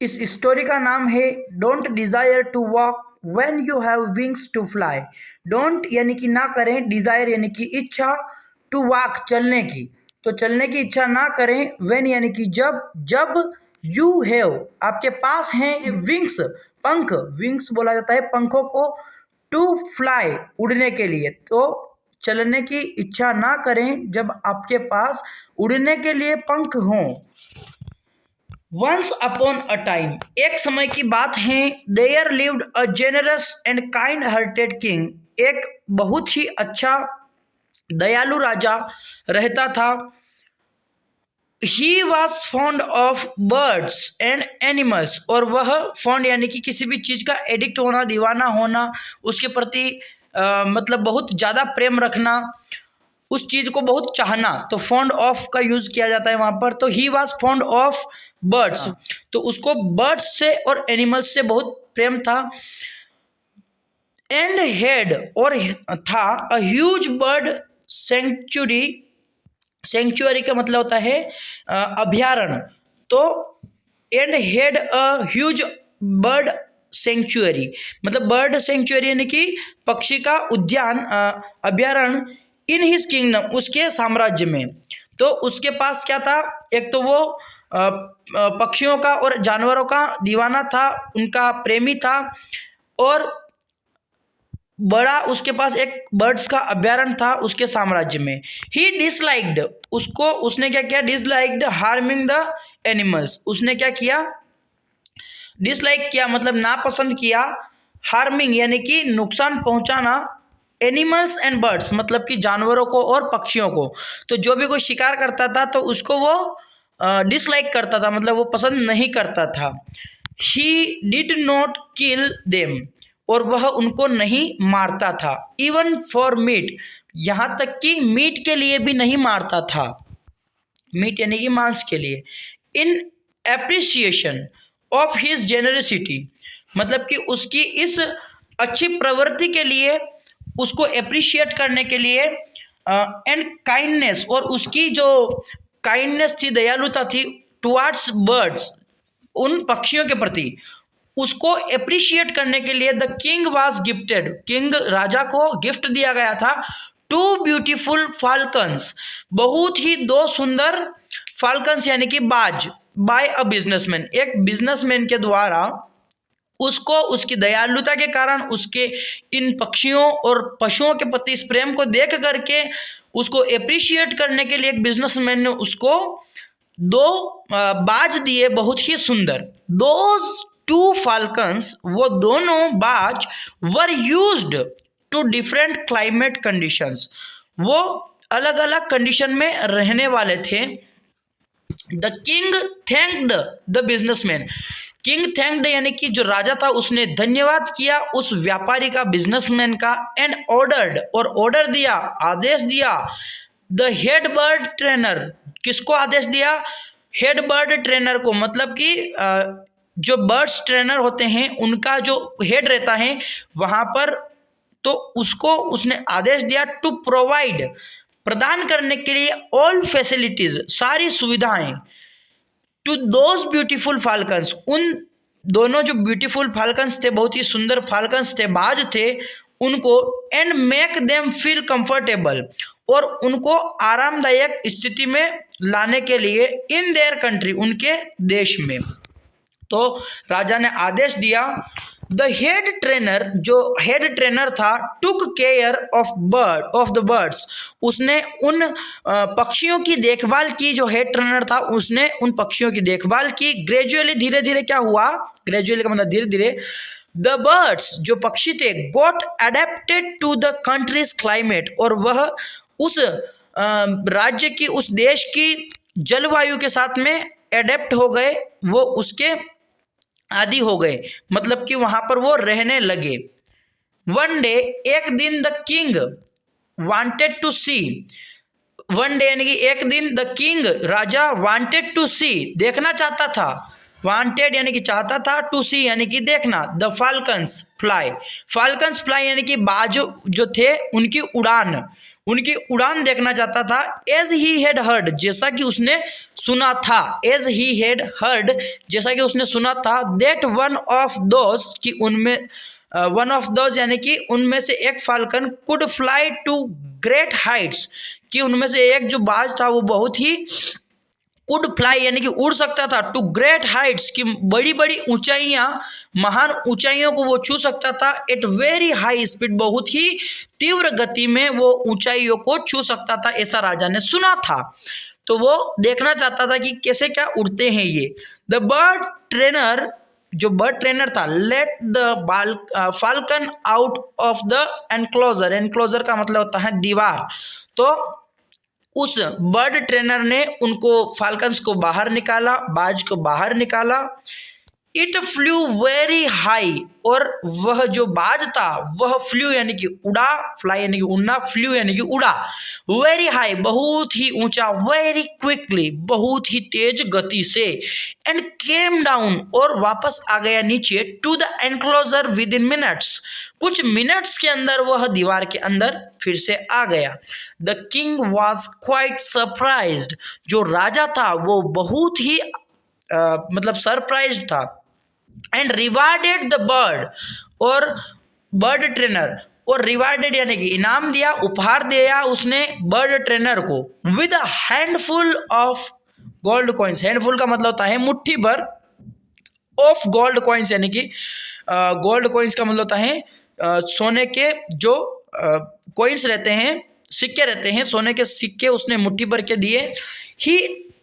इस स्टोरी का नाम है don't desire to walk when you have wings to fly. Don't यानी कि ना करें, डिज़ायर यानी कि इच्छा, टू वॉक चलने की, तो चलने की इच्छा ना करें, व्हेन यानी कि जब, जब यू हैव आपके पास हैं विंग्स पंख, विंग्स बोला जाता है पंखों को, टू फ्लाई उड़ने के लिए, तो चलने की इच्छा ना करें जब आपके पास उड़ने के लिए पंख हों। वंस अपॉन अ टाइम एक समय की बात है, there lived a generous and kind hearted king एक बहुत ही अच्छा दयालु राजा रहता था। He was fond of birds and animals और वह फॉन्ड यानी कि किसी भी चीज़ का एडिक्ट होना, दीवाना होना, उसके प्रति मतलब बहुत ज़्यादा प्रेम रखना, उस चीज़ को बहुत चाहना, तो फॉन्ड ऑफ का यूज़ किया जाता है वहाँ पर। तो ही वॉज फॉन्ड ऑफ बर्ड्स, तो उसको बर्ड्स से और एनिमल्स से बहुत प्रेम था। एंड हेड और था a huge bird sanctuary, sanctuary का मतलब होता है अभयारण्य, तो and had a huge bird sanctuary मतलब बर्ड सेंचुरी यानी कि पक्षी का उद्यान, अभयारण्य, इन हिज किंगडम उसके साम्राज्य में। तो उसके पास क्या था, एक तो वो पक्षियों का और जानवरों का दीवाना था, उनका प्रेमी था, और बड़ा उसके पास एक बर्ड्स का अभयारण्य था उसके साम्राज्य में। ही डिसलाइक्ड उसको, उसने क्या किया, डिसलाइक्ड हार्मिंग द एनिमल्स, उसने क्या किया, डिसलाइक किया मतलब नापसंद किया, हार्मिंग यानी कि नुकसान पहुंचाना, एनिमल्स एंड बर्ड्स मतलब कि जानवरों को और पक्षियों को। तो जो भी कोई शिकार करता था तो उसको वो डिसलाइक करता था, मतलब वो पसंद नहीं करता था। He did not kill them और वह उनको नहीं मारता था। इवन फॉर मीट, यहाँ तक कि मीट के लिए भी नहीं मारता था, मीट यानी कि मांस के लिए। इन एप्रिसिएशन ऑफ हिज जेनरसिटी मतलब कि उसकी इस अच्छी प्रवृत्ति के लिए, उसको एप्रिशिएट करने के लिए, एंड काइंडनेस और उसकी जो काइंडनेस थी, दयालुता थी, टुवार्ड्स बर्ड्स उन पक्षियों के प्रति, उसको एप्रिशिएट करने के लिए the king was gifted, king राजा को गिफ्ट दिया गया था, टू ब्यूटीफुल फाल्कन्स बहुत ही दो सुंदर फाल्कन्स यानी कि बाज, बाय अ बिजनेसमैन एक बिजनेसमैन के द्वारा। उसको उसकी दयालुता के कारण, उसके इन पक्षियों और पशुओं के प्रति इस प्रेम को देख करके उसको एप्रिशिएट करने के लिए एक बिजनेसमैन ने उसको दो बाज दिए बहुत ही सुंदर। दोज टू फाल्कन्स वो दोनों बाज were used to different climate conditions, वो अलग अलग कंडीशन में रहने वाले थे। The king thanked the businessman, king thanked यानी कि जो राजा था उसने धन्यवाद किया उस व्यापारी का, बिजनेसमैन का। एंड ऑर्डर्ड और ऑर्डर दिया, आदेश दिया, द हेड बर्ड ट्रेनर, किसको आदेश दिया, हेड बर्ड ट्रेनर को, मतलब कि जो बर्ड्स ट्रेनर होते हैं उनका जो हेड रहता है वहाँ पर, तो उसको उसने आदेश दिया टू प्रोवाइड प्रदान करने के लिए ऑल फैसिलिटीज सारी सुविधाएं, टू दोज ब्यूटीफुल फाल्कन्स उन दोनों जो ब्यूटीफुल फाल्कन्स थे, बहुत ही सुंदर फाल्कन्स थे, बाज थे उनको, and make them feel comfortable और उनको आरामदायक स्थिति में लाने के लिए, इन देयर कंट्री उनके देश में। तो राजा ने आदेश दिया। द हेड ट्रेनर, जो हेड ट्रेनर था, took care of the birds, उसने उन पक्षियों की देखभाल की, जो हेड ट्रेनर था उसने उन पक्षियों की देखभाल की। ग्रेजुअली धीरे धीरे क्या हुआ, ग्रेजुअली का मतलब धीरे धीरे, द बर्ड्स जो पक्षी थे got adapted to the country's climate, और वह उस राज्य की, उस देश की जलवायु के साथ में एडेप्ट हो गए, वो उसके आदि हो गए, मतलब कि वहां पर वो रहने लगे। वन डे एक दिन, the king wanted to see, one day यानी कि एक दिन, द किंग राजा वांटेड टू सी देखना चाहता था, वांटेड यानी कि चाहता था, टू सी यानी कि देखना, the falcons fly, falcons fly यानी कि बाज जो थे उनकी उड़ान, उनकी उड़ान देखना चाहता था। एज ही हैड हर्ड, जैसा कि उसने सुना था, एज ही हैड हर्ड, जैसा कि उसने सुना था, दैट वन ऑफ दोज, कि उनमें वन ऑफ दोज यानी कि उनमें से एक falcon could fly to great heights, कि उनमें से एक जो बाज था वो बहुत ही कुड फ्लाई यानी कि उड़ सकता था, टू ग्रेट हाइट्स, की बड़ी बड़ी ऊंचाइयां, महान ऊंचाइयों को वो छू सकता था, एट वेरी हाई स्पीड, बहुत ही तीव्र गति में वो ऊंचाइयों को छू सकता था, ऐसा राजा ने सुना था। तो वो देखना चाहता था कि कैसे क्या उड़ते हैं ये। द बर्ड ट्रेनर, जो बर्ड ट्रेनर था, let the falcon out of the enclosure, enclosure का मतलब होता है दीवार, तो उस बर्ड ट्रेनर ने उनको फाल्कन्स को बाहर निकाला, बाज को बाहर निकाला। इट फ्लू वेरी हाई, और वह जो बाज था वह फ्लू यानी कि उड़ा, फ्लाई यानी कि उड़ना, फ्लू यानी कि उड़ा, वेरी हाई बहुत ही ऊंचा, वेरी क्विकली बहुत ही तेज गति से, एंड केम डाउन और वापस आ गया नीचे, to the enclosure within minutes, कुछ मिनट्स के अंदर वह दीवार के अंदर फिर से आ गया। The king was quite surprised, जो राजा था वो बहुत ही मतलब सरप्राइज्ड था, एंड रिवार्डेड द बर्ड, और बर्ड ट्रेनर, और रिवार्डेड यानी कि इनाम दिया, उपहार दिया उसने बर्ड ट्रेनर को, with a handful of gold coins, handful का मतलब होता है मुट्ठी भर, ऑफ गोल्ड कॉइन्स यानी कि गोल्ड कॉइन्स का मतलब होता है सोने के जो कॉइन्स रहते हैं, सिक्के रहते हैं, सोने के सिक्के उसने मुट्ठी भर के दिए। He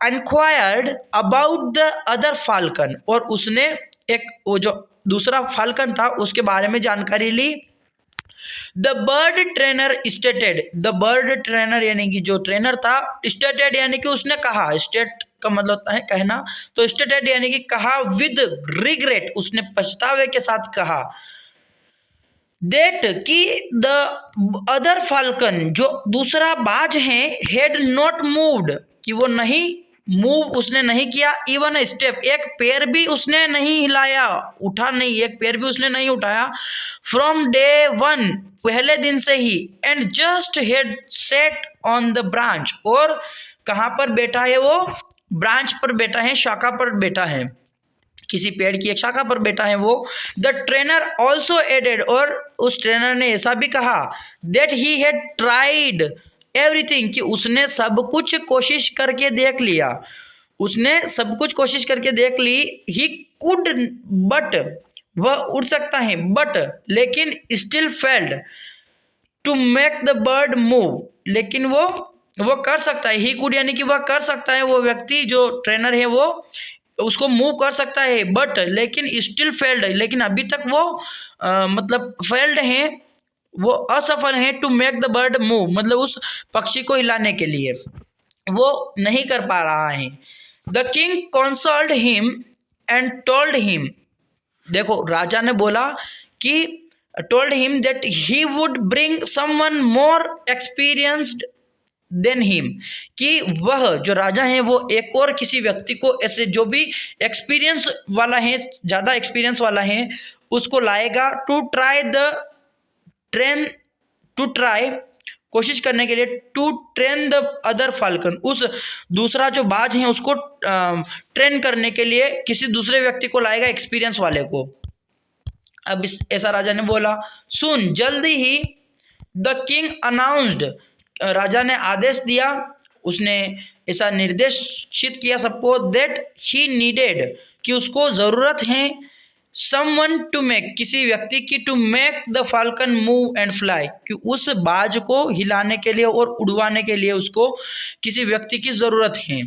inquired about the other falcon, और उसने एक वो जो दूसरा फाल्कन था उसके बारे में जानकारी ली। The bird trainer stated, the bird trainer यानी कि जो ट्रेनर था, स्टेटेड यानी कि उसने कहा, स्टेट का मतलब होता है कहना, तो स्टेटेड यानी कि कहा, विद रिग्रेट उसने पछतावे के साथ कहा, दैट कि द अदर फाल्कन जो दूसरा बाज है, हैड नॉट मूव्ड, कि वो नहीं मूव उसने नहीं किया, इवन अ स्टेप, एक पैर भी उसने नहीं हिलाया, उठा नहीं, एक पैर भी उसने नहीं उठाया, फ्रॉम डे वन, पहले दिन से ही, and just had sat on the branch, और कहाँ पर बैठा है वो, ब्रांच पर बैठा है, शाखा पर बैठा है, किसी पेड़ की एक शाखा पर बैठा है वो। द ट्रेनर ऑल्सो एडेड, और उस ट्रेनर ने ऐसा भी कहा, that he had tried everything, कि उसने सब कुछ कोशिश करके देख लिया, उसने सब कुछ कोशिश करके देख ली। ही कुड बट, वह उड़ सकता है, बट लेकिन still failed to make the bird move, लेकिन वो कर सकता है, ही कुड यानी कि वह कर सकता है, वो व्यक्ति जो ट्रेनर है वो उसको मूव कर सकता है, बट लेकिन स्टिल फेल्ड, लेकिन अभी तक वो मतलब फेल्ड है, वो असफल है, to make the bird move, मतलब उस पक्षी को हिलाने के लिए वो नहीं कर पा रहा है। The king consult him and told him, देखो राजा ने बोला कि told him that he would bring someone more experienced than him, कि वह जो राजा है वो एक और किसी व्यक्ति को, ऐसे जो भी एक्सपीरियंस वाला है, ज़्यादा एक्सपीरियंस वाला है, उसको लाएगा, to try the train, to try कोशिश करने के लिए, to train the other falcon, उस दूसरा जो बाज है उसको ट्रेन करने के लिए किसी दूसरे व्यक्ति को लाएगा, एक्सपीरियंस वाले को। अब ऐसा राजा ने बोला। सुन, जल्दी ही, द किंग अनाउंस्ड, राजा ने आदेश दिया, उसने ऐसा निर्देशित किया सबको, दैट ही नीडेड, कि उसको ज़रूरत है, समवन टू मेक, किसी व्यक्ति की, to make the falcon move and fly, कि उस बाज को हिलाने के लिए और उड़वाने के लिए उसको किसी व्यक्ति की ज़रूरत है।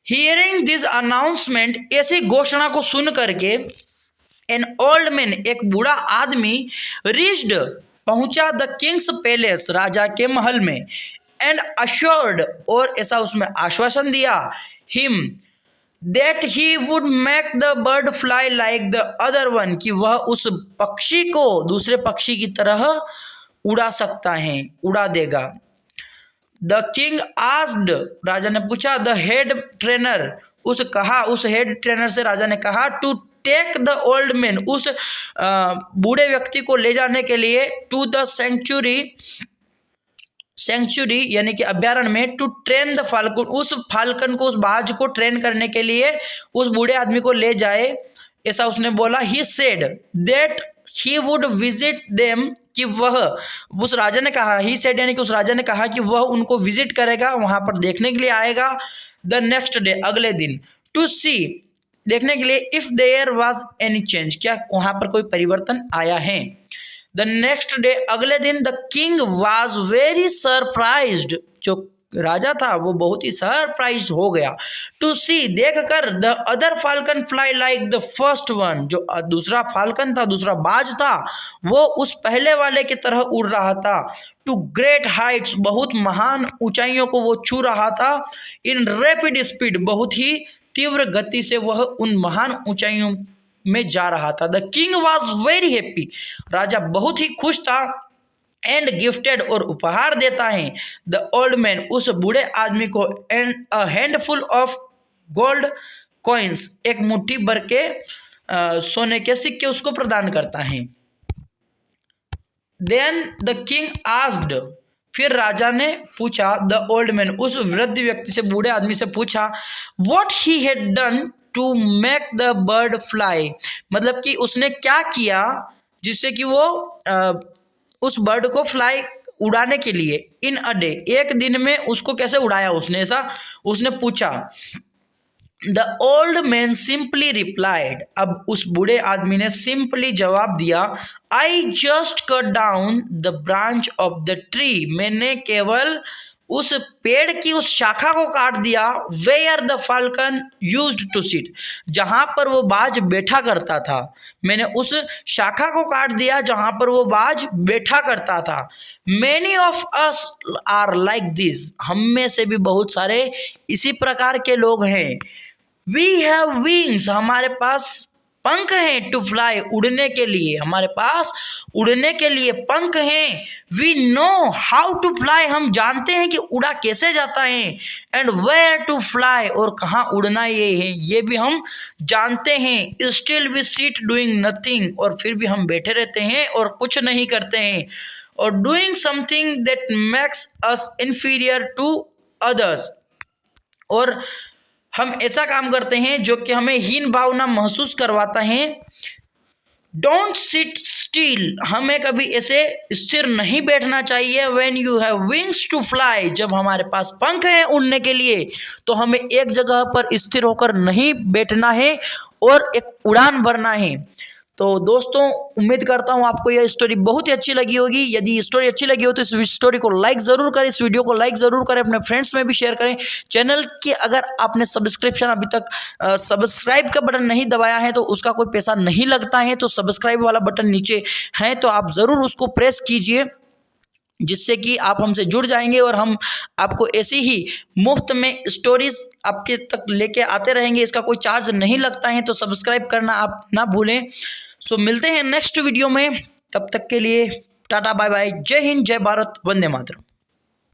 हियरिंग दिस अनाउंसमेंट, ऐसी घोषणा को सुन करके, एन ओल्ड मैन, एक बूढ़ा आदमी, रीच्ड, पहुंचा, द किंग्स पैलेस, राजा के महल में, एंड अश्योर्ड, और ऐसा उसमें आश्वासन दिया, him that he would make the bird fly like the other one, कि वह उस पक्षी को दूसरे पक्षी की तरह उड़ा सकता है, उड़ा देगा। द किंग आस्क्ड, राजा ने पूछा, द हेड ट्रेनर, उस हेड ट्रेनर से राजा ने कहा, to take the old man, उस बूढ़े व्यक्ति को ले जाने के लिए, टू द सेंचुरी, सेंचुरी यानी कि अभ्यारण्य में टू ट्रेन द फाल्कन, उस फाल्कन को, उस बाज को ट्रेन करने के लिए उस बूढ़े आदमी को ले जाए, ऐसा उसने बोला। He said that he would visit them, कि वह, उस राजा ने कहा, ही सेड यानी कि उस राजा ने कहा कि वह उनको विजिट करेगा, वहां पर देखने के लिए आएगा। द नेक्स्ट डे, अगले दिन, टू सी, देखने के लिए, if there was any change, क्या वहां पर कोई परिवर्तन आया है। द नेक्स्ट डे, अगले दिन, the king was very surprised, जो राजा था वो बहुत ही सरप्राइज हो गया। टू सी, देखकर, the other falcon fly like the first one, जो दूसरा फाल्कन था, दूसरा बाज था, वो उस पहले वाले की तरह उड़ रहा था। टू ग्रेट हाइट्स, बहुत महान ऊंचाइयों को वो छू रहा था। इन रैपिड स्पीड, बहुत ही तीव्र गति से वह उन महान ऊंचाइयों में जा रहा था। The king was very happy, राजा बहुत ही खुश था। एंड गिफ्टेड, और उपहार देता है, द ओल्ड मैन, उस बूढ़े आदमी को, and a handful of gold coins, एक मुट्ठी भर के सोने के सिक्के उसको प्रदान करता है। देन द किंग आस्क्ड, फिर राजा ने पूछा, द ओल्ड मैन, उस वृद्ध व्यक्ति से, बूढ़े आदमी से पूछा, what he had done to make the bird fly, मतलब कि उसने क्या किया जिससे कि वो उस बर्ड को फ्लाई उड़ाने के लिए, इन अ डे, एक दिन में उसको कैसे उड़ाया उसने, ऐसा उसने पूछा। The old man simply replied, अब उस बूढ़े आदमी ने सिंपली जवाब दिया, I just cut down the branch of the tree, मैंने केवल उस पेड़ की उस शाखा को काट दिया। Where the falcon used to sit, जहां पर वो बाज बैठा करता था, मैंने उस शाखा को काट दिया जहां पर वो बाज बैठा करता था। Many of us are like this, हम में से भी बहुत सारे इसी प्रकार के लोग हैं। वी हैव विंग्स, हमारे पास पंख हैं, टू फ्लाई, उड़ने के लिए, हमारे पास उड़ने के लिए पंख हैं। We know how to fly, हम जानते हैं कि उड़ा कैसे जाता है। एंड वेयर टू फ्लाई, और कहाँ उड़ना ये है ये भी हम जानते हैं। Still we sit doing nothing, और फिर भी हम बैठे रहते हैं और कुछ नहीं करते हैं। और doing something that makes us inferior to others, और हम ऐसा काम करते हैं जो कि हमें हीन भावना महसूस करवाता है। डोंट सिट स्टिल, हमें कभी ऐसे स्थिर नहीं बैठना चाहिए। When you have wings to fly, जब हमारे पास पंख हैं उड़ने के लिए, तो हमें एक जगह पर स्थिर होकर नहीं बैठना है और एक उड़ान भरना है। तो दोस्तों, उम्मीद करता हूँ आपको यह स्टोरी बहुत ही अच्छी लगी होगी। यदि स्टोरी अच्छी लगी हो तो इस स्टोरी को लाइक ज़रूर करें, इस वीडियो को लाइक ज़रूर करें, अपने फ्रेंड्स में भी शेयर करें। चैनल की अगर आपने सब्सक्रिप्शन अभी तक सब्सक्राइब का बटन नहीं दबाया है तो उसका कोई पैसा नहीं लगता है, तो सब्सक्राइब वाला बटन नीचे है तो आप ज़रूर उसको प्रेस कीजिए, जिससे कि आप हमसे जुड़ जाएंगे और हम आपको ऐसी ही मुफ्त में स्टोरीज आपके तक लेके आते रहेंगे। इसका कोई चार्ज नहीं लगता है, तो सब्सक्राइब करना आप ना भूलें। सो मिलते हैं नेक्स्ट वीडियो में, तब तक के लिए टाटा बाय बाय, जय हिंद, जय भारत, वंदे मातरम।